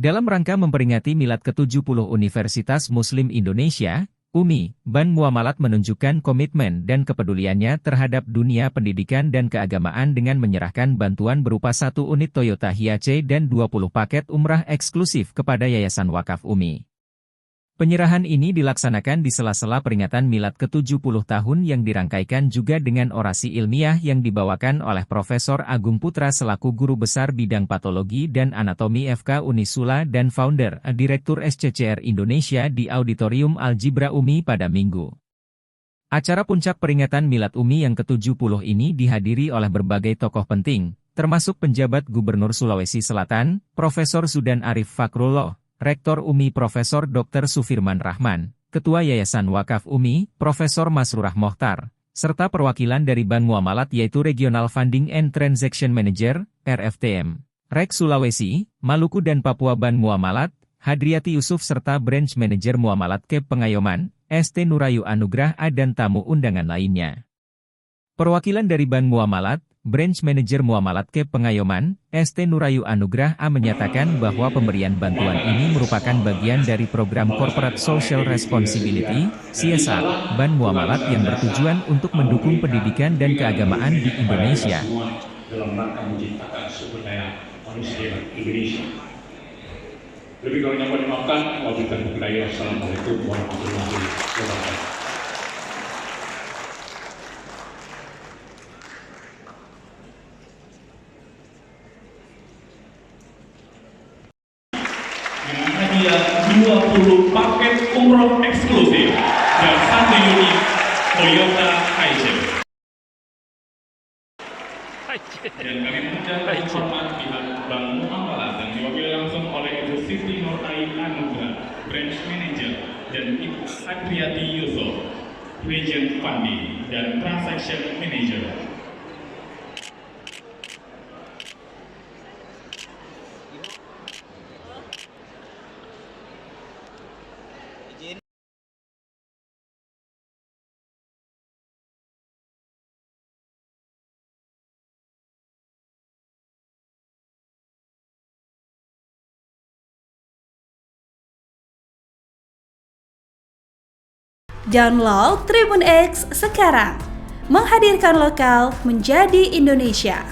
Dalam rangka memperingati Milad ke-70 Universitas Muslim Indonesia, UMI, Ban Muamalat menunjukkan komitmen dan kepeduliannya terhadap dunia pendidikan dan keagamaan dengan menyerahkan bantuan berupa 1 unit Toyota Hiace dan 20 paket umrah eksklusif kepada Yayasan Wakaf UMI. Penyerahan ini dilaksanakan di sela-sela peringatan Milad ke-70 tahun yang dirangkaikan juga dengan orasi ilmiah yang dibawakan oleh Profesor Agung Putra selaku Guru Besar Bidang Patologi dan Anatomi FK Unisula dan Founder, Direktur SCCR Indonesia di Auditorium Al-Jibra UMI pada Minggu. Acara puncak peringatan Milad UMI yang ke-70 ini dihadiri oleh berbagai tokoh penting, termasuk penjabat Gubernur Sulawesi Selatan, Profesor Zudan Arif Fakrullah, Rektor UMI Profesor Dr. Sufirman Rahman, Ketua Yayasan Wakaf UMI, Profesor Masrurah Mokhtar, serta perwakilan dari Bank Muamalat yaitu Regional Funding and Transaction Manager, RFTM, REK Sulawesi, Maluku dan Papua Bank Muamalat, Hadriati Yusuf serta Branch Manager Muamalat KEP Pengayoman, ST Nurayu Anugrah A dan tamu undangan lainnya. Perwakilan dari Bank Muamalat, Branch Manager Muamalat KEP Pengayoman, ST Nurayu Anugrah A menyatakan bahwa pemberian bantuan ini merupakan bagian dari program Corporate Social Responsibility, CSR, Bank Muamalat yang bertujuan untuk mendukung pendidikan dan keagamaan di Indonesia. Dalam rangka menciptakan sumber daya manusia Indonesia. Lebih kurangnya mohon dimaafkan. Wabillahi. Assalamualaikum warahmatullahi wabarakatuh. Hadiah 20 paket umroh eksklusif dan 1 unit Toyota Hiace. Dan kami mengundang hormat pihak Bank Muamalat dan diwakili langsung oleh Ibu Siti Nurayu Anugrah, Branch Manager, dan Ibu Hadriati Yusuf, Region Funding dan Transaction Manager. Download Tribun X sekarang, menghadirkan lokal menjadi Indonesia.